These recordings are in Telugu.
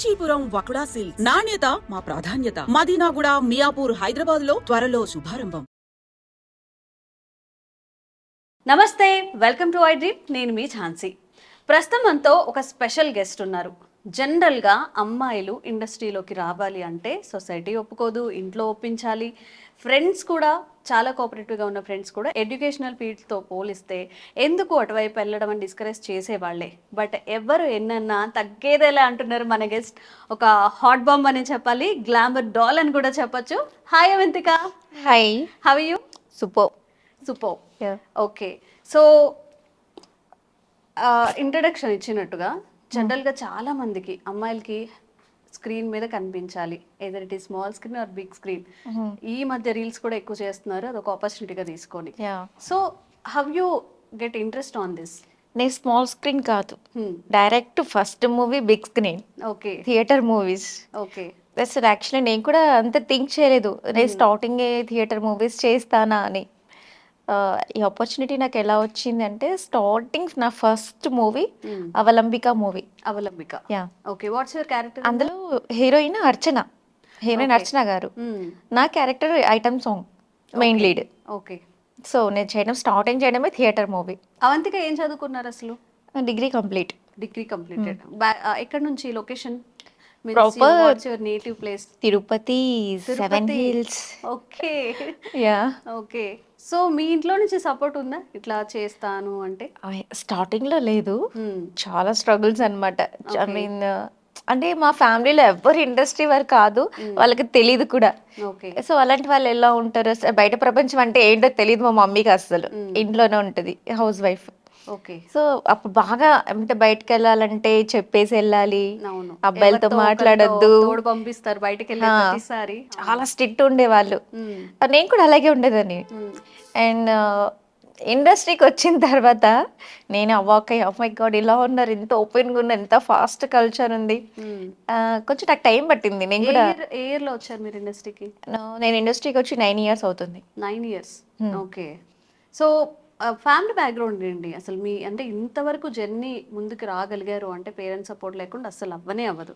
కాంచీపురం వకుడా సిల్క్స్ నాణ్యత మా ప్రాధాన్యత. మదీనాగూడ, మియాపూర్, హైదరాబాద్ లో త్వరలో శుభారంభం. నమస్తే, వెల్కమ్ టు ఐ డ్రీమ్. నేను మీ ఝాన్సీ. ప్రస్తుతం మనతో ఒక స్పెషల్ గెస్ట్ ఉన్నారు. జనరల్గా అమ్మాయిలు ఇండస్ట్రీలోకి రావాలి అంటే సొసైటీ ఒప్పుకోదు, ఇంట్లో ఒప్పించాలి. ఫ్రెండ్స్ కూడా చాలా కోఆపరేటివ్గా ఉన్న ఫ్రెండ్స్ కూడా ఎడ్యుకేషనల్ ఫీల్డ్తో పోలిస్తే ఎందుకు అటువైపు వెళ్ళడం అని డిస్కరేజ్ చేసేవాళ్లే. బట్ ఎవరు ఎన్నన్నా తగ్గేదేలా అంటున్నారు మన గెస్ట్. ఒక హాట్ బాంబ్ అని చెప్పాలి, గ్లామర్ డాల్ అని కూడా చెప్పొచ్చు. Hi Avantika. Hi, how you? Super. Okay, so introduction ఇచ్చినట్టుగా జనరల్గా చాలా మందికి అమ్మాయిలకి స్క్రీన్ మీద కనిపించాలి, ఏదర్ ఇట్ ఈ small screen or big screen. ఈ మధ్య రీల్స్ కూడా ఎక్కువ చేస్తున్నారు, అదొక ఆపర్చునిటీగా తీసుకొని. So how you get interest on this? నేను స్మాల్ స్క్రీన్ కాదు, direct first movie big screen. Okay, theatre movies. Okay, అసలు యాక్చువల్లీ నేను కూడా అంత థింక్ చేయలేదు, నేను స్టార్టింగ్ థియేటర్ మూవీస్ చేస్తానా అని. ఈ ఆపర్చునిటీ నాకు ఎలా వచ్చింది అంటే, స్టార్టింగ్ నా first movie Avalambika movie. Avalambika, yeah. Okay, what's your character? అందులో హీరోయిన్ అర్చన గారు. నా character item song, main lead. Okay, so నేను స్టార్టింగ్ చేయడమే థియేటర్ మూవీ. అవంతిక ఏం చదువుకున్నారు అసలు? Degree complete. Degree completed. ఎక్కడ నుంచి location? Proper native place Tirupati, seven hills. Okay, yeah. Okay, so మీ ఇంట్లో నుంచి సపోర్ట్ ఉందా ఇట్లా చేస్తాను అంటే? స్టార్టింగ్ లో లేదు, చాలా స్ట్రగుల్స్ అన్నమాట. ఐ మీన్ అంటే మా ఫ్యామిలీలో ఎవ్వరు ఇండస్ట్రీ వారు కాదు, వాళ్ళకి తెలియదు కూడా. సో అలాంటి వాళ్ళు ఎలా ఉంటారు, బయట ప్రపంచం అంటే ఏంటో తెలియదు మా మమ్మీకి అసలు. ఇంట్లోనే ఉంటది, హౌస్ వైఫ్. ఓకే, సో అప్పుడు బాగా అంటే బయటకు వెళ్ళాలంటే చెప్పేసి వెళ్ళాలి, అబ్బాయిలతో మాట్లాడొద్దు, పంపిస్తారు బయటకు వెళ్ళి. చాలా స్ట్రిక్ట్ ఉండేవాళ్ళు. నేను కూడా అలాగే ఉండేదని. అండ్ ఇండస్ట్రీకి వచ్చిన తర్వాత నేను అవాక్ అయ్యి, మై గాడ్ ఇలా ఉన్నారు, ఇంత ఓపెన్గా ఉన్నారు, ఎంత ఫాస్ట్ కల్చర్ ఉంది. కొంచెం నాకు టైం పట్టింది. నేను కూడా ఏ ఇయర్ లో వచ్చారు మీరు ఇండస్ట్రీకి? నేను ఇండస్ట్రీకి వచ్చి 9 years అవుతుంది. 9 years, okay. So family background ఏంటి అసలు మీ? అంటే ఇంతవరకు జర్నీ ముందుకు రాగలిగారు అంటే పేరెంట్స్ సపోర్ట్ లేకుండా అసలు అవ్వనే అవ్వదు.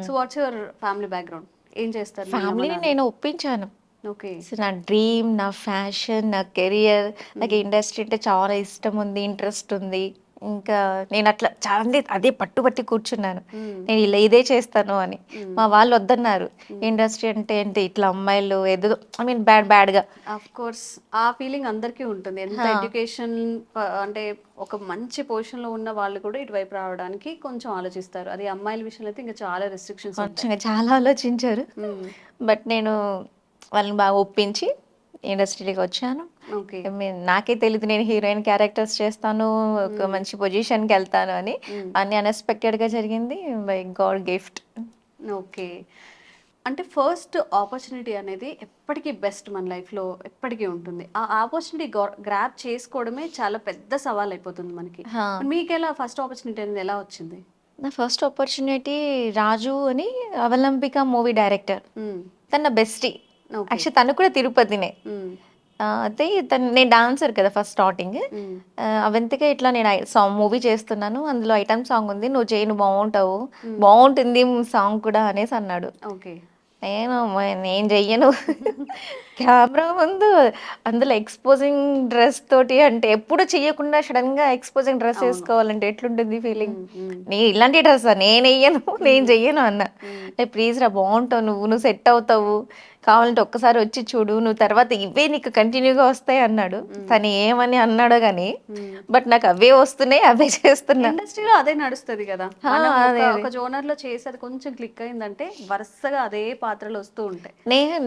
So what's your family background? ఏం చేస్తారు? ఫ్యామిలీని నేను ఒప్పించాను. ఓకే, నా డ్రీమ్, నా ఫ్యాషన్, నా కెరియర్, నాకు ఇండస్ట్రీ అంటే చాలా ఇష్టం ఉంది, ఇంట్రెస్ట్ ఉంది. ఇంకా నేను అట్లా చాలా అదే పట్టుబట్టి కూర్చున్నాను, నేను ఇలా ఇదే చేస్తాను అని. మా వాళ్ళు వద్దన్నారు. ఇండస్ట్రీ అంటే ఏంటి, ఇట్లా అమ్మాయిలు ఏదో ఐ మీన్ బ్యాడ్ గా. ఆఫ్ కోర్స్ ఆ ఫీలింగ్ అందరికీ ఉంటుంది. ఎంత ఎడ్యుకేషన్ అంటే ఒక మంచి పొజిషన్ లో ఉన్న వాళ్ళు కూడా ఇటువైపు రావడానికి కొంచెం ఆలోచిస్తారు. అది అమ్మాయిల విషయంలో అయితే ఇంకా చాలా రెస్ట్రిక్షన్స్ ఉంటాయి. చాలా ఆలోచించారు. బట్ నేను వాళ్ళని బాగా ఒప్పించి ఇండస్ట్రీకి వచ్చాను. నాకే తెలియదు నేను హీరోయిన్ క్యారెక్టర్స్ చేస్తాను, ఒక మంచి పొజిషన్కి వెళ్తాను అని. అన్ని అన్ఎక్స్పెక్టెడ్ గా జరిగింది, బై గాడ్ గిఫ్ట్. ఓకే, అంటే ఫస్ట్ ఆపర్చునిటీ అనేది ఎప్పటికీ బెస్ట్, మన లైఫ్లో ఎప్పటికీ ఉంటుంది. ఆ ఆపర్చునిటీ గ్రాప్ చేసుకోవడమే చాలా పెద్ద సవాల్ అయిపోతుంది మనకి. మీకెలా ఫస్ట్ ఆపర్చునిటీ అనేది ఎలా వచ్చింది? నా ఫస్ట్ ఆపర్చునిటీ రాజు అని అవలంబిక మూవీ డైరెక్టర్, తన బెస్టీ. యాక్చువల్లీ తను కూడా తిరుపతినే. అయితే నేను డాన్సర్ కదా ఫస్ట్ స్టార్టింగ్. అవంతికే ఇట్లా నేను మూవీ చేస్తున్నాను, అందులో ఐటమ్ సాంగ్ ఉంది, నువ్వు చేయి, నువ్వు బాగుంటావు, బాగుంటుంది సాంగ్ కూడా అనేసి అన్నాడు. నేను చెయ్యను, కెమెరా ముందు అందులో ఎక్స్పోజింగ్ డ్రెస్ తోటి అంటే ఎప్పుడు చెయ్యకుండా సడన్ గా ఎక్స్పోజింగ్ డ్రెస్ వేసుకోవాలంటే ఎట్లుంటుంది ఫీలింగ్? నేను ఇలాంటి డ్రెస్ నేను వెయ్యను, నేను చెయ్యను అన్న. ప్లీజ్ రా, బాగుంటావు, నువ్వు సెట్ అవుతావు, కావాలంటే ఒక్కసారి వచ్చి చూడు, నువ్వు తర్వాత ఇవే నీకు కంటిన్యూగా వస్తాయి అన్నాడు. తను ఏమని అన్నాడో గానీ, బట్ నాకు అవే వస్తున్నాయి, అవే చేస్తున్నా. ఇండస్ట్రీలో అదే నడుస్తుంది కదా, ఒక జోనర్ లో చేసేది కొంచెం క్లిక్ అయిందంటే వరుసగా అదే పాత్రలు వస్తూ ఉంటాయి.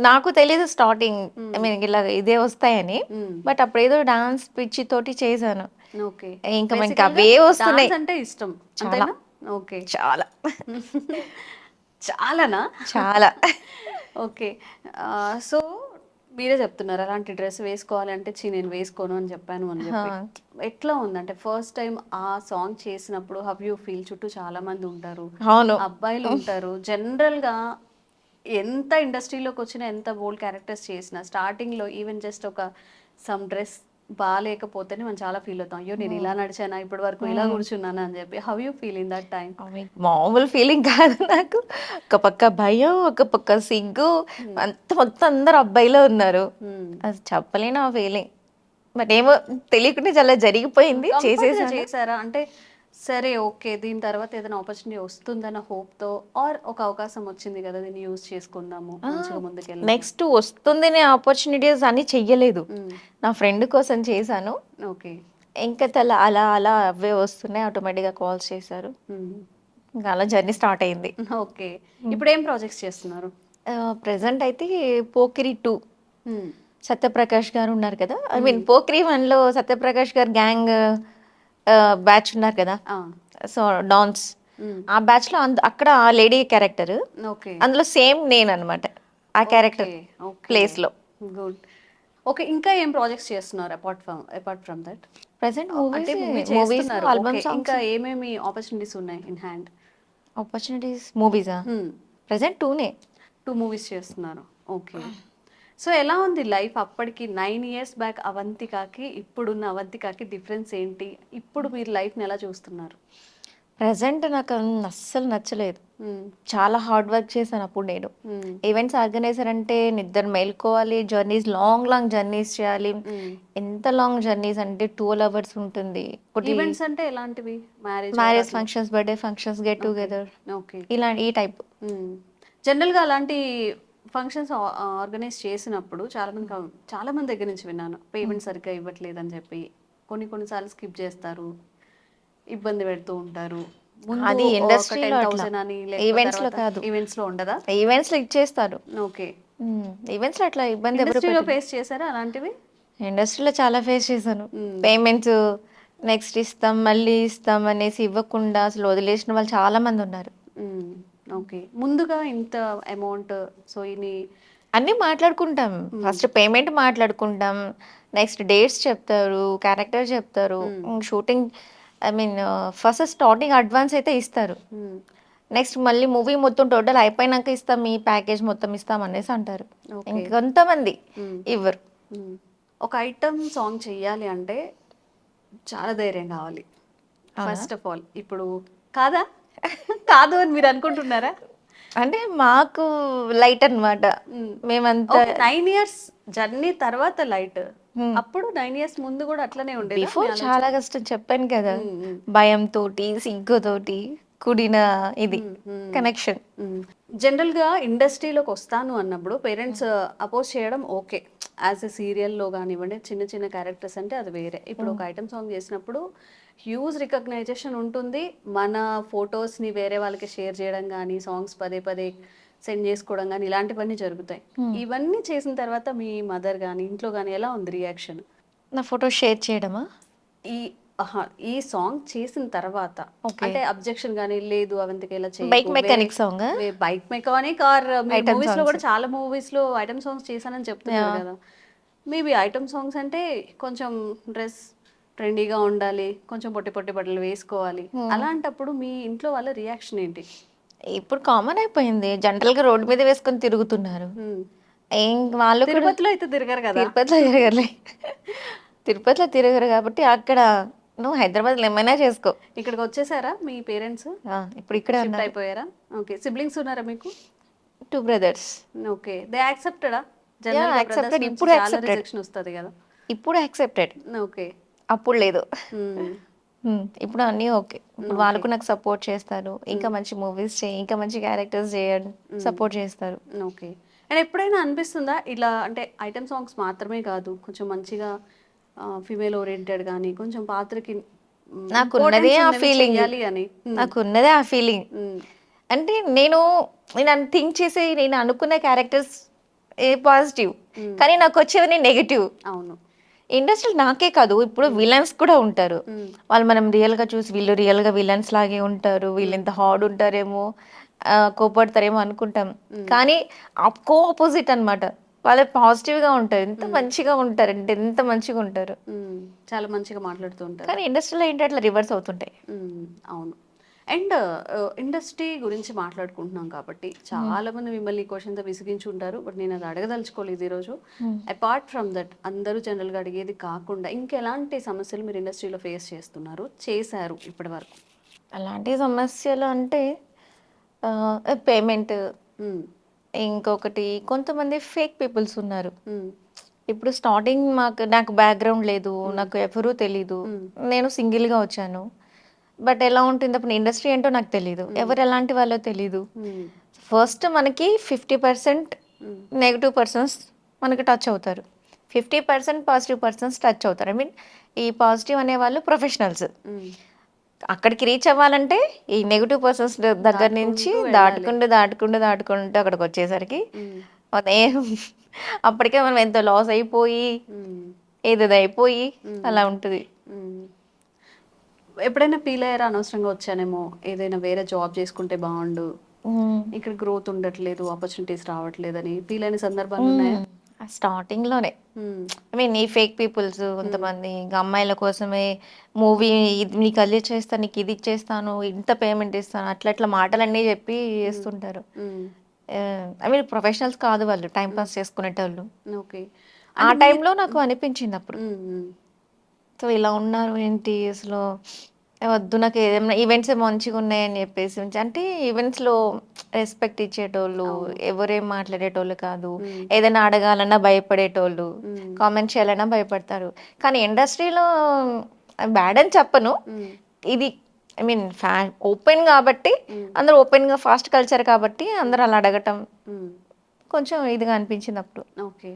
నాకు తెలియదు స్టార్టింగ్ ఐ మీన్ ఇలా ఇదే వస్తాయని, బట్ అప్పుడు ఏదో డాన్స్ పిచ్చి తోటి చేశాను. ఇంకా మనకి అవే వస్తున్నాయి. అంటే ఇష్టం చాలా. ఓకే, చాలా చాలానా? చాలా. ఓకే, సో మీరే చెప్తున్నారు అలాంటి డ్రెస్ వేసుకోవాలంటే నేను వేసుకోను అని చెప్పాను అని చెప్పి. ఎట్లా ఉందంటే ఫస్ట్ టైం ఆ సాంగ్ చేసినప్పుడు హౌ యూ ఫీల్? చుట్టూ చాలా మంది ఉంటారు, అబ్బాయిలు ఉంటారు. జనరల్ గా ఎంత ఇండస్ట్రీలోకి వచ్చినా, ఎంత బోల్డ్ క్యారెక్టర్స్ చేసినా, స్టార్టింగ్ లో ఈవెన్ జస్ట్ ఒక సమ్ డ్రెస్ బాగాలేకపోతేనే మనం చాలా ఫీల్ అవుతాం, అయ్యో నేను ఇలా నడిచానా ఇప్పటి వరకు, ఇలా కూర్చున్నానా అని చెప్పి. How you feel in that time? మామూలు ఫీలింగ్ కాదు నాకు. ఒక పక్క భయం, ఒక పక్క సిగ్గు, మొత్తం అందరు అబ్బాయిలో ఉన్నారు. అది చెప్పలేను ఆ ఫీలింగ్. బట్ ఏమో తెలియకుండా చాలా జరిగిపోయింది, చేసేసాను. చేశారా అంటే సరే ఓకే దీని తర్వాత ఏదైనా ఆపర్చునిటీ వస్తుందన్న hope తో, ఆర్ ఒక అవకాశం వచ్చింది కదా దీన్ని యూజ్ చేసుకుందాము మంచిగా ముందుకెళ్ళి? నెక్స్ట్ వస్తుందనే ఆపర్చునిటీస్ అన్ని చెయ్యలేదు, నా ఫ్రెండ్ కోసం చేశాను. ఓకే. ఇంకా అలా అలా అవే వస్తున్నాయి, ఆటోమేటిక్గా కాల్స్ చేశారు, ఇంకా అలా జర్నీ స్టార్ట్ అయింది. ఓకే. ఇప్పుడు ఏం ప్రాజెక్ట్స్ చేస్తున్నారు? ప్రెసెంట్ అయితే పోకిరి 2, సత్యప్రకాష్ గారు ఉన్నారు కదా, ఐ మీన్ పోకిరి 1లో సత్యప్రకాష్ గారు గ్యాంగ్ బ్యాచ్ ఉన్నారు కదా, సో డాన్స్ ఆ బ్యాచ్ లో అక్కడ లేడీ క్యారెక్టర్, ఓకే. అందులో సేమ్ నేను అనమాట ఆ క్యారెక్టర్ ప్లేస్ లో. గుడ్. ఓకే. ఇంకా ఏం ప్రాజెక్ట్స్ చేస్తున్నారు అపార్ట్ ఫ్రమ్ దట్? ప్రెసెంట్ అంటే మూవీస్, మూవీస్ ఆల్బమ్ సాంగ్స్. ఇంకా ఏమేమి ఆపర్చునిటీస్ ఉన్నాయి ఇన్ హ్యాండ్? ఆపర్చునిటీస్ మూవీసా? ప్రెసెంట్ 2నే. 2 మూవీస్ చేస్తున్నారు. ఓకే. సో ఎలా ఉంది లైఫ్ అప్పటికి 9 years బ్యాక్ అవంతికాకి ఇప్పుడున్న అవంతికాకి డిఫరెన్స్ ఏంటి? ఇప్పుడు మీరు లైఫ్ని ఎలా చూస్తున్నారు? ప్రెసెంట్ నాకు అస్సలు నచ్చలేదు, చాలా హార్డ్ వర్క్ చేశాను అప్పుడు నేను. ఈవెంట్స్ ఆర్గనైజర్ అంటే నిద్ర మేల్కోవాలి, జర్నీస్ లాంగ్ జర్నీస్ చేయాలి. ఎంత లాంగ్ జర్నీస్ అంటే 12 hours ఉంటుంది. ఈవెంట్స్ అంటే ఎలాంటివి? Marriage functions, birthday functions, get together, okay. ఈ టైప్. జనరల్గా అలాంటి ఫంక్షన్స్ ఆర్గనైజ్ చేసినప్పుడు చాలా మంది దగ్గర నుంచి విన్నాను, పేమెంట్ సరిగ్గా ఇవ్వట్లేదు అని చెప్పి కొన్నిసార్లు స్కిప్ చేస్తారు, ఇబ్బంది పెడుతూ ఉంటారు. అది ఇండస్ట్రీలో, ఈవెంట్స్ లో కాదు. ఈవెంట్స్ లో ఉండదా? ఈవెంట్స్ లో ఇచ్చేస్తారు. ఓకే. ఈవెంట్స్ లో అట్లా ఇబ్బంది ఎవరు ఇండస్ట్రీలో ఫేస్ చేశారా అలాంటివి? ఇండస్ట్రీలో చాలా ఫేస్ చేశాను. పేమెంట్స్ నెక్స్ట్ ఇస్తాం మళ్ళీ ఇస్తాం అనేసి ఇవ్వకుండా అసలు వదిలేసిన వాళ్ళు చాలా మంది ఉన్నారు. ఓకే. ముందుగా ఇంత అమౌంట్, సో ఇన్ని అన్నీ మాట్లాడుకుంటాం, ఫస్ట్ పేమెంట్ మాట్లాడుకుంటాం, నెక్స్ట్ డేట్స్ చెప్తారు, క్యారెక్టర్ చెప్తారు, shooting I mean first starting advance అయితే ఇస్తారు, నెక్స్ట్ మళ్ళీ మూవీ మొత్తం టోటల్ అయిపోయినాక ఇస్తాం, మీ ప్యాకేజ్ మొత్తం ఇస్తాం అనేసి అంటారు. ఇంకొంతమంది ఇవ్వరు. ఒక ఐటమ్ సాంగ్ చెయ్యాలి అంటే చాలా ధైర్యం కావాలి ఫస్ట్ ఆఫ్ ఆల్. ఇప్పుడు కాదా? కాదు అని మీరు అనుకుంటున్నారా? అంటే మాకు లైట్ అన్నమాట, మేమంతా 9 years జర్నీ తర్వాత లైట్. అప్పుడు 9 years ముందు కూడా అట్లనే ఉండేది. బిఫోర్ చాలా కష్టం, చెప్పాను కదా, భయంతో సిగ్గుతోటి కూడిన ఇది కనెక్షన్. జనరల్ గా ఇండస్ట్రీలోకి వస్తాను అన్నప్పుడు పేరెంట్స్ అపోజ్ చేయడం ఓకే, యాజ్ ఎ సీరియల్లో కానివ్వండి, చిన్న చిన్న క్యారెక్టర్స్ అంటే అది వేరే. ఇప్పుడు ఒక ఐటమ్ సాంగ్ చేసినప్పుడు హ్యూజ్ రికగ్నైజేషన్ ఉంటుంది, మన ఫొటోస్ని వేరే వాళ్ళకి షేర్ చేయడం కానీ, సాంగ్స్ పదే సెండ్ చేసుకోవడం కానీ ఇలాంటివన్నీ జరుగుతాయి. ఇవన్నీ చేసిన తర్వాత మీ మదర్ కానీ ఇంట్లో కానీ ఎలా ఉంది రియాక్షన్? నా ఫోటో షేర్ చేయడమా? ఈ సాంగ్ చేసిన తర్వాత అంటే అబ్జెక్షన్ గానీ లేదు అవంతికి ఎలా చేయాలి? Bike mechanic song, bike mechanic or movies లో కూడా చాలా మూవీస్ లో ఐటమ్ సాంగ్స్ చేశానని చెప్తున్నారు కదా. మేబీ ఐటమ్ సాంగ్స్ అంటే కొంచెం డ్రెస్ ట్రెండీగా ఉండాలి, కొంచెం పొట్టి బట్టలు వేసుకోవాలి, అలాంటప్పుడు మీ ఇంట్లో వాళ్ళ రియాక్షన్ ఏంటి? ఇప్పుడు కామన్ అయిపోయింది, జనరల్ గా రోడ్డు మీద వేసుకొని తిరుగుతున్నారు. వాళ్ళు తిరుపతిలో అయితే తిరగరు కదా. తిరుపతిలో తిరగరు కాబట్టి అక్కడ నువ్వు హైదరాబాద్ లో ఏమైనా చేసుకో. ఇక్కడికి వచ్చేసారా మీ పేరెంట్స్? ఇప్పుడు ఇక్కడ అయిపోయారా? ఓకే. సిబ్లింగ్స్ ఉన్నారా మీకు? 2 brothers. ఓకే. దే యాక్సెప్టెడా? యాక్సెప్టెడ్. ఇప్పుడు రిజెక్షన్ వస్తది కదా. ఇప్పుడు యాక్సెప్టెడ్. ఓకే. అప్పుడు లేదు. ఇప్పుడు అన్నీ ఓకే. ఇప్పుడు వాళ్ళకు నాకు సపోర్ట్ చేస్తారు, ఇంకా మంచి మూవీస్ చేయి, ఇంకా మంచి క్యారెక్టర్స్ చేయండి, సపోర్ట్ చేస్తారు. ఓకే. అండ్ ఎప్పుడైనా అనిపిస్తుందా ఇలా అంటే ఐటమ్ సాంగ్స్ మాత్రమే కాదు, కొంచెం మంచిగా ఫీమేల్ ఓరియంటెడ్ కానీ కొంచెం పాత్రకి నాకున్నదే ఆ ఫీలింగ్ అంటే నేను థింక్ చేసే నేను అనుకున్న క్యారెక్టర్స్ ఏ పాజిటివ్, కానీ నాకు వచ్చేవన్నీ నెగటివ్. అవును. ఇండస్ట్రీ నాకే కాదు, ఇప్పుడు విలన్స్ కూడా ఉంటారు, వాళ్ళు మనం రియల్ గా చూసి వీళ్ళు రియల్ గా విలన్స్ లాగే ఉంటారు, వీళ్ళు ఎంత హార్డ్ ఉంటారేమో, కోపడతారేమో అనుకుంటాం, కానీ ఆపోజిట్ అన్నమాట, వాళ్ళు పాజిటివ్ గా ఉంటారు, ఎంత మంచిగా ఉంటారు అంటే ఎంత మంచిగా ఉంటారు, చాలా మంచిగా మాట్లాడుతూ ఉంటారు. కానీ ఇండస్ట్రీలో ఏంటి అట్లా రివర్స్ అవుతుంటాయి. అవును. అండ్ ఇండస్ట్రీ గురించి మాట్లాడుకుంటున్నాం కాబట్టి చాలా మంది మిమ్మల్ని ఈ క్వశ్చన్తో విసిగించి ఉంటారు, బట్ నేను అది అడగదలుచుకోలేదు ఈరోజు. అపార్ట్ ఫ్రమ్ దట్, అందరూ జనరల్గా అడిగేది కాకుండా ఇంకెలాంటి సమస్యలు మీరు ఇండస్ట్రీలో ఫేస్ చేశారు ఇప్పటి వరకు? అలాంటి సమస్యలు అంటే పేమెంట్, ఇంకొకటి కొంతమంది ఫేక్ పీపుల్స్ ఉన్నారు. ఇప్పుడు స్టార్టింగ్ నాకు బ్యాక్గ్రౌండ్ లేదు, నాకు ఎవరూ తెలీదు, నేను సింగిల్గా వచ్చాను. బట్ ఎలా ఉంటుంది అప్పుడు ఇండస్ట్రీ ఏంటో నాకు తెలీదు, ఎవరు ఎలాంటి వాళ్ళో తెలీదు. ఫస్ట్ మనకి 50% నెగిటివ్ పర్సన్స్ మనకి టచ్ అవుతారు, 50% పాజిటివ్ పర్సన్స్ టచ్ అవుతారు. ఐ మీన్ ఈ పాజిటివ్ అనే వాళ్ళు ప్రొఫెషనల్స్. అక్కడికి రీచ్ అవ్వాలంటే ఈ నెగిటివ్ పర్సన్స్ దగ్గర నుంచి దాటుకుంటూ అక్కడికి వచ్చేసరికి అప్పటికే మనం ఎంతో లాస్ అయిపోయి ఏదేదో అయిపోయి అలా ఉంటుంది. ఎప్పుడైనా ఫీల్ అయ్యారా అనవసరంగా వచ్చానేమో, ఏదైనా వేరే జాబ్ చేసుకుంటే బాగుండు, ఇక్కడ గ్రోత్ ఉండట్లేదు, ఆపర్చునిటీస్ రావట్లేదని ఫీల్ అయిన సందర్భాలు ఉన్నాయా? స్టార్టింగ్ లోనే ఐ మీన్ ఈ ఫేక్ పీపుల్స్ కొంతమంది ఇంకా అమ్మాయిల కోసమే మూవీ నీకు అది చేస్తాను, నీకు ఇది ఇచ్చేస్తాను, ఇంత పేమెంట్ ఇస్తాను, అట్లా మాటలన్నీ చెప్పి చేస్తుంటారు. ఐ మీన్ ప్రొఫెషనల్స్ కాదు వాళ్ళు, టైం పాస్ చేసుకునేటోళ్ళు. ఓకే, ఆ టైంలో నాకు అనిపించింది అప్పుడు, సో ఇలా ఉన్నారు ఏంటి అసలు, వద్దు నాకు ఏదైనా ఈవెంట్స్ మంచిగా ఉన్నాయని చెప్పేసి అంటే ఈవెంట్స్లో రెస్పెక్ట్ ఇచ్చేటోళ్ళు, ఎవరేం మాట్లాడేటోళ్ళు కాదు, ఏదైనా అడగాలన్నా భయపడేటోళ్ళు, కామెంట్ చేయాలన్నా భయపడతారు. కానీ ఇండస్ట్రీలో బ్యాడ్ అని చెప్పను, ఇది ఐ మీన్ ఓపెన్ కాబట్టి అందరూ ఓపెన్గా ఫాస్ట్ కల్చర్ కాబట్టి అందరూ అలా అడగటం కొంచెం ఇదిగా అనిపించింది అప్పుడు. ఓకే,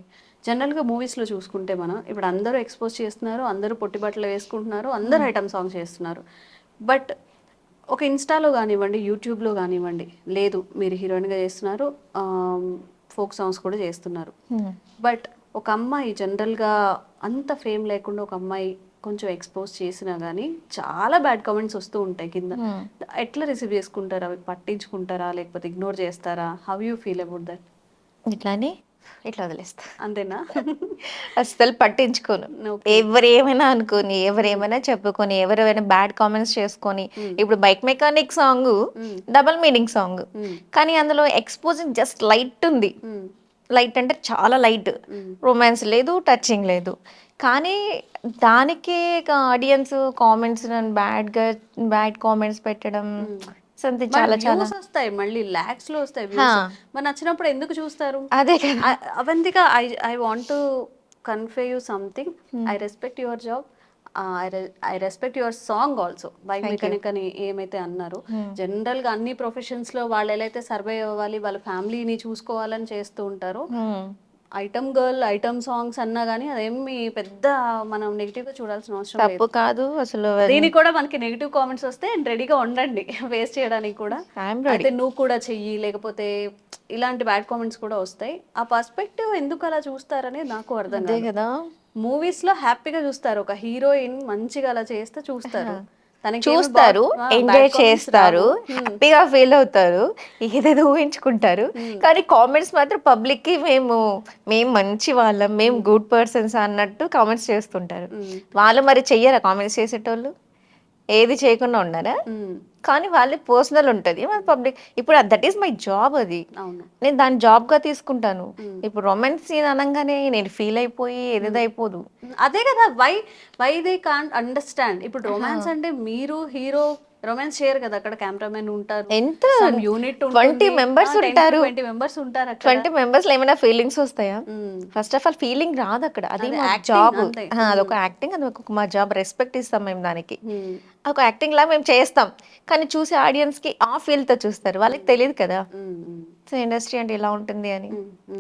జనరల్గా మూవీస్లో చూసుకుంటే మనం ఇప్పుడు అందరూ ఎక్స్పోజ్ చేస్తున్నారు, అందరూ పొట్టి బట్టలు వేసుకుంటున్నారు, అందరూ ఐటమ్ సాంగ్స్ చేస్తున్నారు. బట్ ఒక ఇన్స్టాలో కానివ్వండి, యూట్యూబ్లో కానివ్వండి, లేదు మీరు హీరోయిన్గా చేస్తున్నారు, ఫోక్ సాంగ్స్ కూడా చేస్తున్నారు. బట్ ఒక అమ్మాయి జనరల్గా అంత ఫేమ్ లేకుండా ఒక అమ్మాయి కొంచెం ఎక్స్పోజ్ చేసినా కానీ చాలా బ్యాడ్ కామెంట్స్ వస్తూ ఉంటాయి కింద. ఎట్లా రిసీవ్ చేసుకుంటారా, అవి పట్టించుకుంటారా, లేకపోతే ఇగ్నోర్ చేస్తారా? How you feel about that? ఇట్లా వదిలేస్తా, అంతేనా? అస్సలు పట్టించుకోను. ఎవరేమైనా అనుకోని, ఎవరేమైనా చెప్పుకొని, ఎవరైనా బ్యాడ్ కామెంట్స్ చేసుకొని, ఇప్పుడు bike mechanic song double meaning song, కానీ అందులో ఎక్స్పోజింగ్ జస్ట్ లైట్ ఉంది, లైట్ అంటే చాలా లైట్, రొమాన్స్ లేదు, టచింగ్ లేదు, కానీ దానికే ఆడియన్స్ కామెంట్స్ బ్యాడ్ కామెంట్స్ పెట్టడం చాలా చాలా వస్తాయి, మళ్ళీ లాక్స్ లో వస్తాయి. మరి నచ్చినప్పుడు ఎందుకు చూస్తారు? అదే కదా. Avantika, I want to convey you something. I respect your job, I respect your song also. Bike mechanic అని ఏమైతే అన్నారు, జనరల్ గా అన్ని ప్రొఫెషన్స్ లో వాళ్ళు ఎలా అయితే సర్వైవ్ అవ్వాలి, వాళ్ళ ఫ్యామిలీని చూసుకోవాలని చేస్తూ ఉంటారు. ఐటమ్ గర్ల్, ఐటమ్ సాంగ్స్ అన్నా కానీ అదేమి పెద్ద మనం నెగిటివ్ గా చూడాల్సిన అవసరం తప్పు కాదు అసలు. దీనికి కూడా మనకి నెగిటివ్ కామెంట్స్ వస్తే రెడీగా ఉండండి ఫేస్ చేయడానికి కూడా. అయితే నువ్వు కూడా చెయ్యి, లేకపోతే ఇలాంటి బ్యాడ్ కామెంట్స్ కూడా వస్తాయి. ఆ పర్స్పెక్టివ్ ఎందుకు అలా చూస్తారని నాకు అర్థం కాదు కదా. మూవీస్ లో హ్యాపీగా చూస్తారు, ఒక హీరోయిన్ మంచిగా అలా చేస్తే చూస్తారు, చూస్తారు, ఎంజాయ్ చేస్తారు, హ్యాపీగా ఫీల్ అవుతారు, ఏదేదో ఊహించుకుంటారు. కానీ కామెంట్స్ మాత్రం పబ్లిక్ కి మేము మంచి వాళ్ళం, మేము గుడ్ పర్సన్స్ అన్నట్టు కామెంట్స్ చేస్తుంటారు. వాళ్ళు మరి చెయ్యరా కామెంట్స్ చేసేటోళ్ళు? ఏది చేయకుండా ఉన్నారా? కానీ వాళ్ళే పర్సనల్ ఉంటుంది, మన పబ్లిక్. ఇప్పుడు దట్ ఈస్ మై జాబ్, అది నేను దాన్ని జాబ్ గా తీసుకుంటాను. ఇప్పుడు రొమాన్స్ సీన్ అనగానే నేను ఫీల్ అయిపోయి ఏదేదో అయిపోదు. అదే కదా, వై దే కాంట్ అండర్స్టాండ్. ఇప్పుడు రొమాన్స్ అంటే మీరు హీరో రొమాన్స్ చేయరు కదా, అక్కడ కెమెరామెన్ ఉంటారు, ఎంత యూనిట్ 20 members ఉంటారు, 20 members ఉంటారు. 20 members లో ఏమైనా ఫీలింగ్స్ వస్తాయా? ఫస్ట్ ఆఫ్ ఆల్ ఫీలింగ్ రాదు అక్కడ, అది మా జాబ్, అదొక యాక్టింగ్, అదొక మా జాబ్, రెస్పెక్ట్ ఇస్తాం మేము దానికి. ఒక యాక్టింగ్ లా మేము చేస్తాం, కానీ చూసే ఆడియన్స్ కి ఆ ఫీల్ తో చూస్తారు, వాళ్ళకి తెలియదు కదా. సో ఇండస్ట్రీ అంటే ఇలా ఉంటుంది అని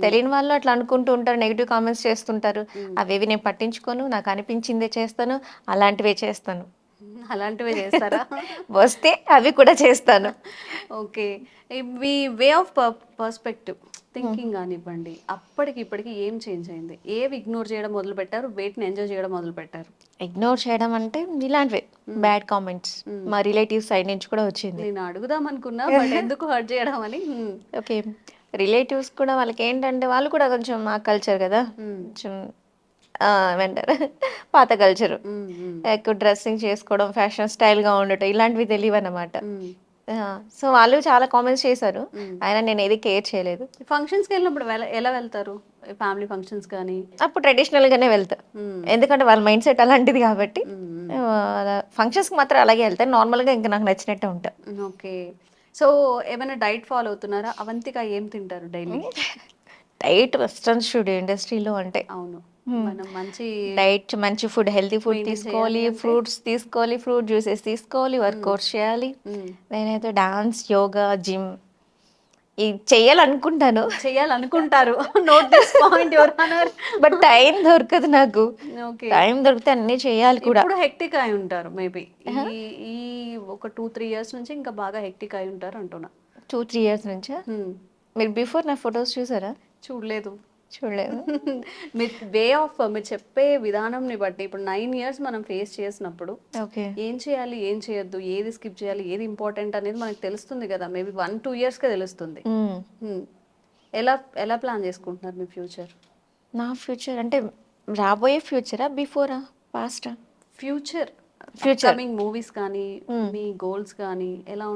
తెలియని వాళ్ళు అట్లా అనుకుంటూ ఉంటారు, నెగిటివ్ కామెంట్స్ చేస్తుంటారు. అవేవి నేను పట్టించుకోను, నాకు అనిపించిందే చేస్తాను, అలాంటివే చేస్తాను. అలాంటివే చేస్తారా? వస్తే అవి కూడా చేస్తాను. Okay, me way of perspective thinking కానివ్వండి, అప్పటికి ఇప్పటికి ఏం చేంజ్ అయింది? ఏవి ఇగ్నోర్ చేయడం మొదలు పెట్టారు, వేటిని ఎంజాయ్ చేయడం మొదలు పెట్టారు? ఇగ్నోర్ చేయడం అంటే ఇలాంటివే బ్యాడ్ కామెంట్స్ మా రిలేటివ్స్ సైడ్ నుంచి కూడా వచ్చింది. నేను అడుగుదాం అనుకున్నా, బట్ ఎందుకు హర్ట్ చేయడం అని. ఓకే, రిలేటివ్స్ కూడా వాళ్ళకి ఏంటంటే వాళ్ళు కూడా కొంచెం మా కల్చర్ కదా, కొంచెం ఏమంటారు పాత కల్చరు, ఎక్కువ డ్రెస్సింగ్ చేసుకోవడం, ఫ్యాషన్ స్టైల్గా ఉండటం, ఇలాంటివి తెలియవు అన్నమాట. సో వాళ్ళు చాలా కామెంట్స్ చేశారు, అయినా నేను ఏది కేర్ చేయలేదు. ఫంక్షన్స్కి వెళ్ళినప్పుడు ఎలా వెళ్తారు? ఫ్యామిలీ ఫంక్షన్స్ కానీ? అప్పుడు ట్రెడిషనల్ గానే వెళ్తా, ఎందుకంటే వాళ్ళ మైండ్ సెట్ అలాంటిది కాబట్టి. ఫంక్షన్స్కి మాత్రం అలాగే వెళ్తాను, నార్మల్గా ఇంకా నాకు నచ్చినట్టే ఉంటా. ఓకే. సో ఏమైనా డైట్ ఫాలో అవుతున్నారా? అవంతిక ఏం తింటారు డైలీ? డైట్ వెస్ట్రన్ స్టూడియో ఇండస్ట్రీలో అంటే అవును, మనం మంచి డైట్, మంచి ఫుడ్, హెల్తీ ఫుడ్ తీసుకోవాలి, ఫ్రూట్స్ తీసుకోవాలి, ఫ్రూట్ జ్యూసెస్ తీసుకోవాలి, వర్కౌట్ చేయాలి. నేనైతే డాన్స్, యోగా, జిమ్ ఇది చేయాలనుకుంటాను. చేయాలనుకుంటారు. Note this point your honour. But time దొరకదు నాకు. ఓకే. టైం దొరికితే అన్ని చేయాలి కూడా. ఇప్పుడు హెక్టిక్ అయి ఉంటారు మేబీ. ఈ ఒక 2-3 ఇయర్స్ నుంచి ఇంకా బాగా హెక్టిక్ అయి ఉంటారు అంటున్నా. 2-3 ఇయర్స్ నుంచా? మీరు బిఫోర్ నా ఫొటోస్ చూసారా? చూడలేదు. చూడలేదు. మీరు చెప్పే విధానంని బట్టి ఇప్పుడు 9 ఇయర్స్ మనం ఫేస్ చేసినప్పుడు ఓకే, ఏం చేయాలి, ఏం చేయొద్దు, ఏది స్కిప్ చేయాలి, ఏది ఇంపార్టెంట్ అనేది మనకు తెలుస్తుంది కదా. మేబీ 1-2 ఇయర్స్కే తెలుస్తుంది. ఎలా ప్లాన్ చేసుకుంటున్నారు మీ ఫ్యూచర్? నా ఫ్యూచర్ అంటే రాబోయే ఫ్యూచరా, బిఫోరా, పాస్టా? ఫ్యూచర్ కమింగ్ మూవీస్ కానీ మీ గోల్స్ కానీ ఎలా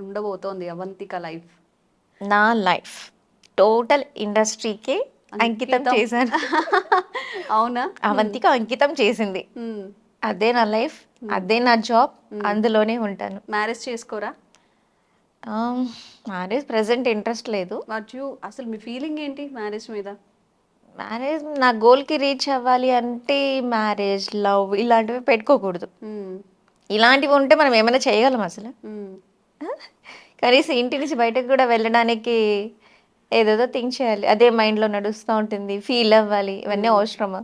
ఉండబోతోంది అవంతిక లైఫ్? నా లైఫ్ టోటల్ ఇండస్ట్రీకి అంకితం చేశాను. అవునా? అవంతిక అంకితం చేసింది. అదే నా లైఫ్, అదే నా జాబ్, అందులోనే ఉంటాను. మ్యారేజ్ చేసుకోరా? మ్యారేజ్ ప్రెసెంట్ ఇంట్రెస్ట్ లేదు. అసలు మీ ఫీలింగ్ ఏంటి మ్యారేజ్ మీద? మ్యారేజ్ నా గోల్కి రీచ్ అవ్వాలి అంటే మ్యారేజ్, లవ్ ఇలాంటివి పెట్టుకోకూడదు. ఇలాంటివి ఉంటే మనం ఏమైనా చేయగలం అసలు? కనీసం ఇంటి నుంచి బయటకు కూడా వెళ్ళడానికి ఏదేదో థింక్ చేయాలి, అదే మైండ్లో నడుస్తూ ఉంటుంది, ఫీల్ అవ్వాలి, ఇవన్నీ అవసరమా?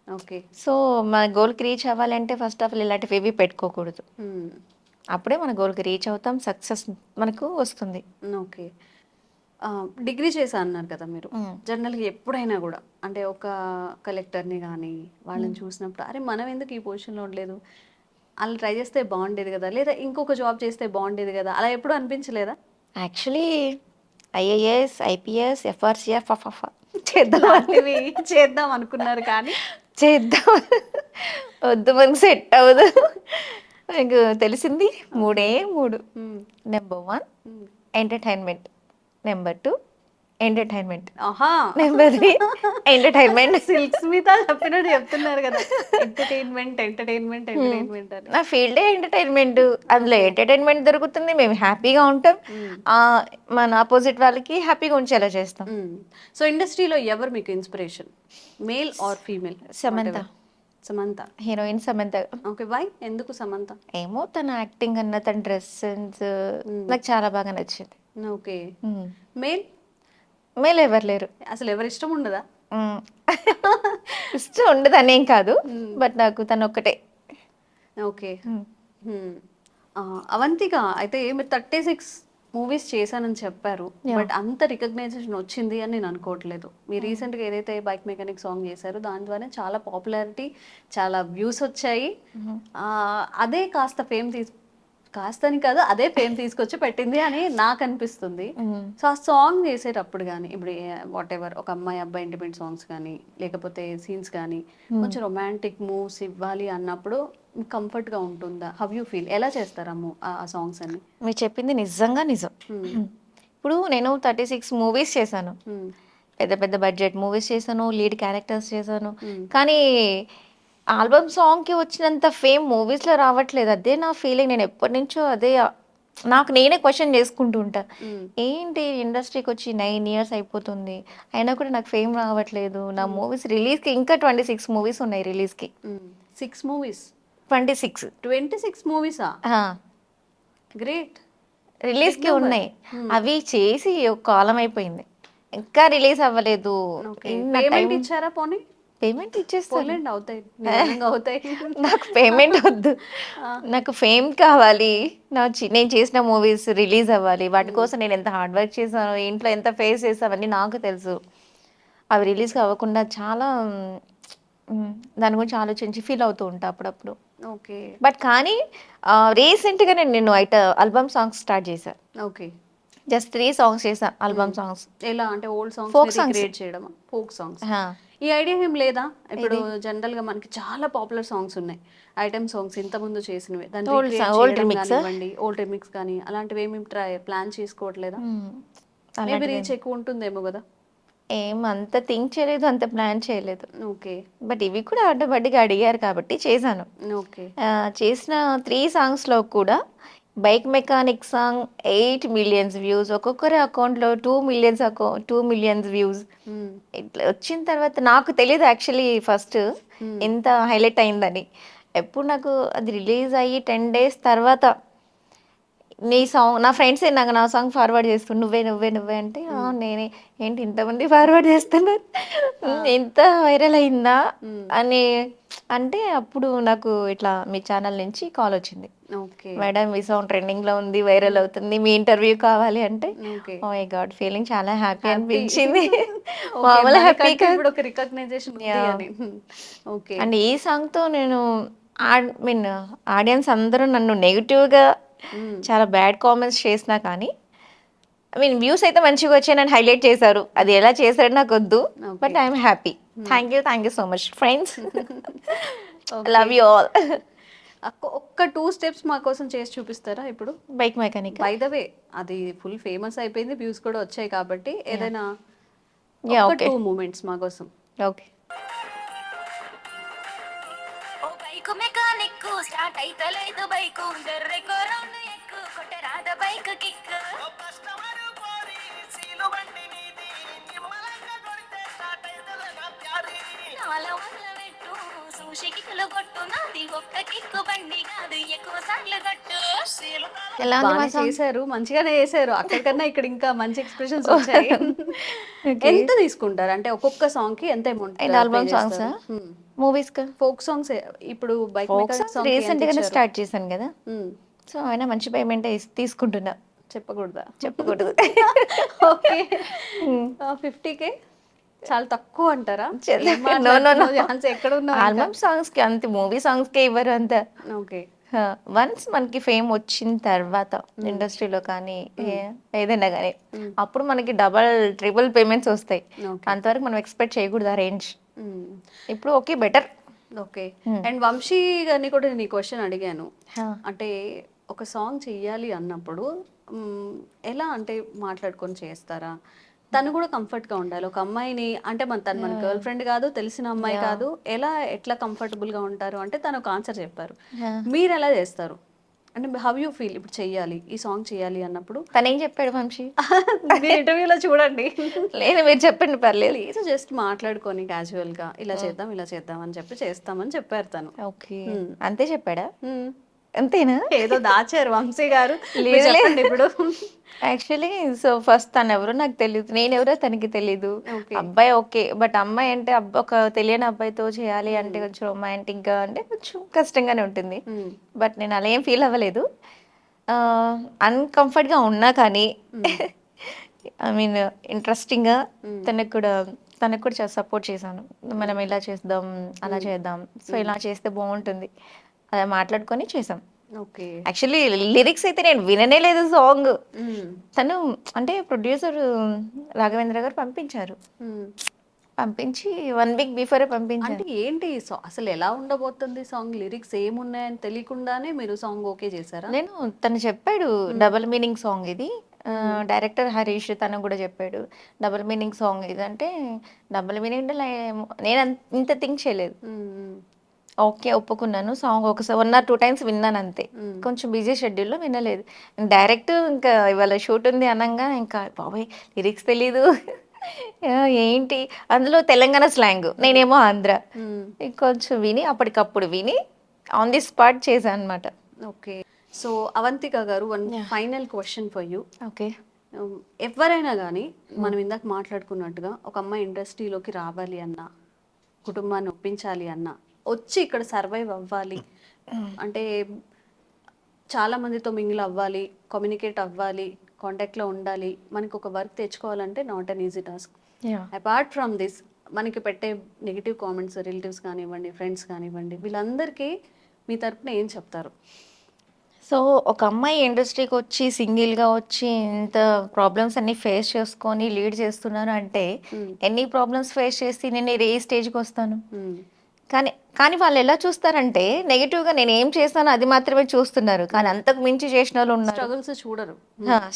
ఓకే. సో మన గోల్కి రీచ్ అవ్వాలి అంటే ఫస్ట్ ఆఫ్ ఆల్ ఇలాంటివి ఏవి పెట్టుకోకూడదు. అప్పుడే మన గోల్కి రీచ్ అవుతాం, సక్సెస్ మనకు వస్తుంది. ఓకే. డిగ్రీ చేశా అన్నారు కదా మీరు. జనరల్గా ఎప్పుడైనా కూడా అంటే ఒక కలెక్టర్ని కానీ వాళ్ళని చూసినప్పుడు అరే మనం ఎందుకు ఈ పొజిషన్లో ఉండలేదు, అలా ట్రై చేస్తే బాగుండేది కదా, లేదా ఇంకొక జాబ్ చేస్తే బాగుండేది కదా, అలా ఎప్పుడు అనిపించలేదా? యాక్చువల్లీ ఐఏఎస్, ఐపీఎస్, ఎఫ్ఆర్సీఎఫ్ చేద్దాం అనుకున్నారు కానీ చేద్దాం వద్దు, మనకు సెట్ అవ్వదు. నాకు తెలిసింది 3 number 1 entertainment, number 2 entertainment, number 3 entertainment. Silks మీద చెప్పినట్టు చెప్తున్నారు కదా, ఎంటర్టైన్మెంట్ ఎంటర్టైన్మెంట్ ఎంటర్టైన్మెంట్ అని. నా ఫీల్డే ఎంటర్టైన్మెంట్, అందులో ఎంటర్టైన్మెంట్ దొరుకుతుంది, మేము హ్యాపీగా ఉంటాం, మన ఆపోజిట్ వాళ్ళకి హ్యాపీగా ఉంచేలా చేస్తాం. సో ఇండస్ట్రీలో ఎవరు మీకు inspiration, male or female? Samantha heroine Samantha. Okay, why, ఎందుకు సమంత? ఏమో తన యాక్టింగ్ అన్న, తన డ్రెస్ సెన్స్ నాకు చాలా బాగా నచ్చింది. ఓకే. మేల్ ఎవరు లేరు, అసలు ఎవరు ఇష్టం ఉండదా? ఇష్టం ఉండదు అనేం కాదు, బట్ నాకు తను ఒక్కటే. ఓకే. అవంతిక అయితే మీరు 36 మూవీస్ చేశానని చెప్పారు, బట్ అంత రికగ్నైజేషన్ వచ్చింది అని నేను అనుకోవట్లేదు. మీరు రీసెంట్గా ఏదైతే బైక్ మెకానిక్ సాంగ్ చేశారో దాని ద్వారా చాలా పాపులారిటీ, చాలా వ్యూస్ వచ్చాయి. అదే కాస్తని కాదు, అదే ఫేమ్ తీసుకొచ్చి పెట్టింది అని నాకు అనిపిస్తుంది. సో ఆ సాంగ్ చేసేటప్పుడు కానీ ఇప్పుడు వాట్ ఎవర్ ఒక అమ్మాయి అబ్బాయి ఇండిపెండెంట్ సాంగ్స్ కానీ లేకపోతే సీన్స్ కానీ కొంచెం రొమాంటిక్ మూవ్స్ ఇవ్వాలి అన్నప్పుడు కంఫర్ట్గా ఉంటుందా? How you feel? ఎలా చేస్తారమ్ము ఆ సాంగ్స్ అన్ని? మీరు చెప్పింది నిజంగా నిజం. ఇప్పుడు నేను 36 మూవీస్ చేశాను, పెద్ద పెద్ద బడ్జెట్ మూవీస్ చేశాను, లీడ్ క్యారెక్టర్స్ చేశాను, కానీ ఆల్బమ్ సాంగ్కి వచ్చినంత ఫేమ్ మూవీస్లో రావట్లేదు. అదే నా ఫీలింగ్. నేను ఎప్పటి నుంచో అదే నాకు నేనే క్వశ్చన్ చేసుకుంటూ ఉంటా, ఏంటి ఇండస్ట్రీకి వచ్చి 9 ఇయర్స్ అయిపోతుంది అయినా కూడా నాకు ఫేమ్ రావట్లేదు. నా మూవీస్ రిలీజ్కి ఇంకా 26 మూవీస్ ఉన్నాయి రిలీజ్కి. 6 మూవీస్ 26 మూవీసా? గ్రేట్. రిలీజ్కి ఉన్నాయి. అవి చేసి ఒక కాలం అయిపోయింది, ఇంకా రిలీజ్ అవ్వలేదు. ఇచ్చారా? పోనీ పేమెంట్ ఇచ్చేస్తాను, అవుతాయి. నాకు పేమెంట్ వద్దు, నాకు ఫేమ్ కావాలి. నేను చేసిన మూవీస్ రిలీజ్ అవ్వాలి, వాటి కోసం నేను ఎంత హార్డ్ వర్క్ చేశాను, ఇంట్లో ఎంత ఫేస్ చేసావని నాకు తెలుసు. అవి రిలీజ్ అవ్వకుండా చాలా దాని గురించి ఆలోచించి ఫీల్ అవుతూ ఉంటా అప్పుడప్పుడు. ఓకే. బట్ కానీ రీసెంట్గా నేను ఆల్బమ్ సాంగ్స్ స్టార్ట్ చేశాను. ఓకే. జస్ట్ 3 సాంగ్స్ చేశాను ఆల్బమ్ సాంగ్స్. ఎలా అంటే old songs folk songs create చేయడం? ఫోక్ సాంగ్స్ ఈ ఐడియా ఏం లేదా? ఇప్పుడు జనరల్ గా మనకి చాలా పాపులర్ సాంగ్స్ ఉన్నాయి, ఐటమ్ సాంగ్స్ ఇంత ముందు చేసినవి, దాన్ని Old recreate old చేయడం remix ఆ? కానివ్వండి, ఓల్డ్ రిమిక్స్ కానీ అలాంటివి ఏమి ప్లాన్ చేసుకోవట్లేదా? మేబీ రీచ్ ఎక్కువ ఉంటుందేమో కదా. ఏం అంత థింక్ చేయలేదు, అంత ప్లాన్ చేయలేదు. ఓకే. బట్ ఇవి కూడా ఆటోమేటిక్గా అడిగారు కాబట్టి చేశాను. ఓకే. చేసిన 3 సాంగ్స్లో కూడా bike mechanic song 8 millions views, ఒక్కొక్కరి అకౌంట్లో 2 మిలియన్స్ వ్యూస్. ఇట్లా వచ్చిన తర్వాత నాకు తెలియదు యాక్చువల్లీ ఫస్ట్ ఎంత హైలైట్ అయిందని. ఎప్పుడు నాకు అది రిలీజ్ అయ్యి 10 days తర్వాత నీ సాంగ్, నా ఫ్రెండ్స్ నాకు నా సాంగ్ ఫార్వర్డ్ చేస్తుండు, నువ్వే అంటే "ఆ, నేనే ఏంటి ఇంతమంది ఫార్వర్డ్ చేస్తున్నారు, ఎంత వైరల్ అయిందా అని అంటే అప్పుడు నాకు ఇట్లా మీ ఛానల్ నుంచి కాల్ వచ్చింది. ఓకే. మేడం మీ సాంగ్ ట్రెండింగ్ లో ఉంది, వైరల్ అవుతుంది, మీ ఇంటర్వ్యూ కావాలి అంటే okay. Oh my god feeling చాలా హ్యాపీ Happy. అనిపించింది. ఓకే, మామూలు హ్యాపీ మనకంటూ ఇప్పుడు ఒక రికగ్నైజేషన్ ఉంది Yeah. అని. ఓకే. అండ్ ఈ సాంగ్ తో నేను మీన్ ఆడియన్స్ అందరూ నన్ను నెగిటివ్ గా చాలా బ్యాడ్ కామెంట్స్ చేసినా కానీ వ్యూస్ అయితే మంచిగా వచ్చాయి, నన్ను హైలైట్ చేశారు. అది ఎలా చేశారు నాకు వద్దు, but I'm happy. Thank you so much friends. Love you all. ఒక్క 2 స్టెప్స్ మా కోసం చేసి చూపిస్తారా ఇప్పుడు? Bike mechanic by the way అది ఫుల్ ఫేమస్ అయిపోయింది, వ్యూస్ కూడా వచ్చాయి కాబట్టి ఏదైనా Yeah, ఒక okay. 2 మూమెంట్స్ మా కోసం. ఓకే. ఓ బైకు మెకానిక్ స్టార్ట్ అయితలేదు బైకు గర్రెకో రౌండ్ ఎక్కు కొట్టరాద బైక్ కిక్ నాలో మొదలుపెట్టు సూషి కిక్కులు కొట్టు నాది ఒక్క కిక్కు బండి కాదు ఎక్కువ సార్లు కొట్టు ఎలా ఉంది మా బాగానే సాంగ్? చేశారు, మంచిగానే చేశారు. అక్కడికన్నా ఇక్కడ ఇంకా మంచి ఎక్స్ప్రెషన్స్ వచ్చాయి. ఎంత తీసుకుంటారు అంటే ఒక్కొక్క సాంగ్ కి ఎంత amount? And album songs, movies కా? ఫోక్ సాంగ్స్ ఇప్పుడు bike folk mechanic songs song recent గానే స్టార్ట్ చేశాను కదా, సో ఆయన మంచి పేమెంట్ తీసుకుంటున్నా. చెప్పకూడదా? చెప్పకూడదు. ఓకే. 50K చాలా తక్కువ అంటారా? No, no, no. ఎక్కడ ఉన్నావు? ఆల్బమ్ సాంగ్స్ కి అంత, మూవీ సాంగ్స్ కి ఇవ్వరు అంత. ఓకే. వన్స్ మనకి ఫేమ్ వచ్చిన తర్వాత ఇండస్ట్రీలో కానీ ఏదైనా కానీ అప్పుడు మనకి ట్రిపుల్ పేమెంట్స్ వస్తాయి. Okay. అంతవరకు మనం ఎక్స్పెక్ట్ చేయకూడదు ఆ రేంజ్. ఇప్పుడు okay better. Okay. And Vamshi గారిని కూడా నేను ఈ క్వశ్చన్ అడిగాను. అంటే ఒక సాంగ్ చెయ్యాలి అన్నప్పుడు ఎలా అంటే మాట్లాడుకొని చేస్తారా? తను కూడా కంఫర్ట్ గా ఉండాలి. ఒక అమ్మాయిని అంటే తను మన గర్ల్ ఫ్రెండ్ కాదు, తెలిసిన అమ్మాయి కాదు, ఎట్లా కంఫర్టబుల్ గా ఉంటారు అంటే తను ఒక ఆన్సర్ చెప్పారు. మీరు ఎలా చేస్తారు అంటే హౌ యూ ఫీల్ ఇప్పుడు చెయ్యాలి, ఈ సాంగ్ చెయ్యాలి అన్నప్పుడు? తనేం చెప్పాడు వంశీ? మీరు ఇంటర్వ్యూలో చూడండి. లేదు మీరు చెప్పండి పర్లేదు. లేదు జస్ట్ మాట్లాడుకొని క్యాజువల్ గా ఇలా చేద్దాం అని చెప్పి చేస్తామని చెప్పారు తను. ఓకే, అంతే చెప్పాడా? అంతేనా? ఏదో దాచారు వంశీ గారు. లేదు, చెప్పండి ఇప్పుడు. యాక్చువల్లీ సో ఫస్ట్ తను ఎవరో నాకు తెలియదు, నేను ఎవరో తనకి తెలీదు. Okay. అబ్బాయి ఓకే, బట్ అమ్మాయి అంటే ఒక తెలియని అబ్బాయితో చేయాలి అంటే కొంచెం రొమాంటిక్ గా అంటే కొంచెం కష్టంగానే ఉంటుంది. బట్ నేను అలా ఏం ఫీల్ అవ్వలేదు. అన్కంఫర్ట్ గా ఉన్నా కానీ ఇంట్రెస్టింగ్ గా తనకు కూడా చాలా సపోర్ట్ చేశాను. మనం ఇలా చేద్దాం, అలా చేద్దాం, సో ఇలా చేస్తే బాగుంటుంది అలా మాట్లాడుకొని చేసాం. ఓకే. యాక్చువల్లీ లిరిక్స్ అయితే నేను విననే లేదు సాంగ్. తను అంటే ప్రొడ్యూసర్ రాఘవేంద్ర గారు పంపించి 1 week బిఫోరే పంపించారు. అంటే ఏంటి అసలు ఎలా ఉండబోతుంది సాంగ్? లిరిక్స్ ఏమున్నాయని తెలియకుండానే మీరు సాంగ్ ఓకే చేశారా? నేను తను చెప్పాడు డబుల్ మీనింగ్ సాంగ్ ఇది, డైరెక్టర్ హరీష్ తను కూడా చెప్పాడు డబుల్ మీనింగ్ సాంగ్ ఇది అంటే. డబుల్ మీనింగ్ నేను ఇంత థింక్ చేయలేదు. ఓకే ఒప్పుకున్నాను. సాంగ్ ఒకసారి 1 or 2 times విన్నాను అంతే. కొంచెం బిజీ షెడ్యూల్లో వినలేదు. డైరెక్ట్ ఇంకా ఇవాళ షూట్ ఉంది అనగా ఇంకా బాబాయ్ లిరిక్స్ తెలీదు ఏంటి అందులో తెలంగాణ స్లాంగ్, నేనేమో ఆంధ్ర, కొంచెం విని అప్పటికప్పుడు విని ఆన్ ది స్పాట్ చేశాను అనమాట. ఓకే. సో అవంతిక గారు, 1 final question for you. Okay. ఎవరైనా కానీ మనం ఇందాక మాట్లాడుకున్నట్టుగా ఒక అమ్మాయి ఇండస్ట్రీలోకి రావాలి అన్నా, కుటుంబాన్ని ఒప్పించాలి అన్నా, వచ్చి ఇక్కడ సర్వైవ్ అవ్వాలి అంటే చాలా మందితో మింగిల్ అవ్వాలి, కమ్యూనికేట్ అవ్వాలి, కాంటాక్ట్లో ఉండాలి, మనకి ఒక వర్క్ తెచ్చుకోవాలంటే not an easy task. Apart from this మనకి పెట్టే నెగిటివ్ కామెంట్స్, రిలేటివ్స్ కానివ్వండి, ఫ్రెండ్స్ కానివ్వండి, వీళ్ళందరికీ మీ తరపున ఏం చెప్తారు? సో ఒక అమ్మాయి ఇండస్ట్రీకి వచ్చి సింగిల్గా వచ్చి ఇంత ప్రాబ్లమ్స్ అన్ని ఫేస్ చేసుకొని లీడ్ చేస్తున్నాను అంటే ఎన్ని ప్రాబ్లమ్స్ ఫేస్ చేసి నేను ఏ స్టేజ్కి వస్తాను. కానీ కానీ వాళ్ళు ఎలా చూస్తారంటే నెగిటివ్గా నేను ఏం చేస్తానో అది మాత్రమే చూస్తున్నారు. కానీ అంతకు మించి చేసిన వాళ్ళు ఉన్నారు. స్ట్రగుల్స్ చూడరు.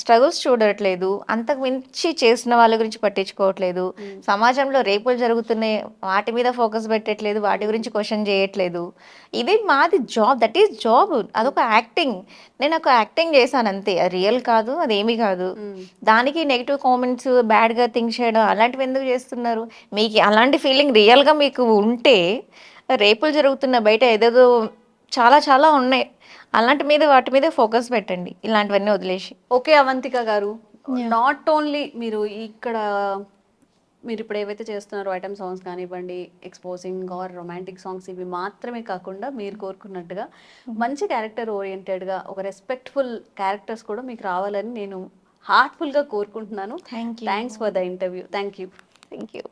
స్ట్రగుల్స్ చూడట్లేదు, అంతకు మించి చేసిన వాళ్ళ గురించి పట్టించుకోవట్లేదు. సమాజంలో రేపులు జరుగుతున్నాయి, వాటి మీద ఫోకస్ పెట్టట్లేదు, వాటి గురించి క్వశ్చన్ చేయట్లేదు. ఇది మాది జాబ్, దట్ ఈస్ జాబ్, అదొక యాక్టింగ్. నేను ఒక యాక్టింగ్ చేశాను అంతే, అది రియల్ కాదు, అదేమీ కాదు. దానికి నెగిటివ్ కామెంట్స్, బ్యాడ్గా థింక్ చేయడం అలాంటివి ఎందుకు చేస్తున్నారు? మీకు అలాంటి ఫీలింగ్ రియల్గా మీకు ఉంటే రేపులు జరుగుతున్న బయట ఏదేదో చాలా చాలా ఉన్నాయి, అలాంటి మీద వాటి మీద ఫోకస్ పెట్టండి, ఇలాంటివన్నీ వదిలేసి. ఓకే అవంతిక గారు, నాట్ ఓన్లీ మీరు ఇక్కడ మీరు ఇప్పుడు ఏవైతే చేస్తున్నారో ఐటమ్ సాంగ్స్ కానివ్వండి, ఎక్స్పోజింగ్ ఆర్ రొమాంటిక్ సాంగ్స్, ఇవి మాత్రమే కాకుండా మీరు కోరుకున్నట్టుగా మంచి క్యారెక్టర్ ఓరియంటెడ్గా ఒక రెస్పెక్ట్ఫుల్ క్యారెక్టర్స్ కూడా మీకు రావాలని నేను హార్ట్ఫుల్గా కోరుకుంటున్నాను. Thank you. Thanks for the interview. Thank you. Thank you.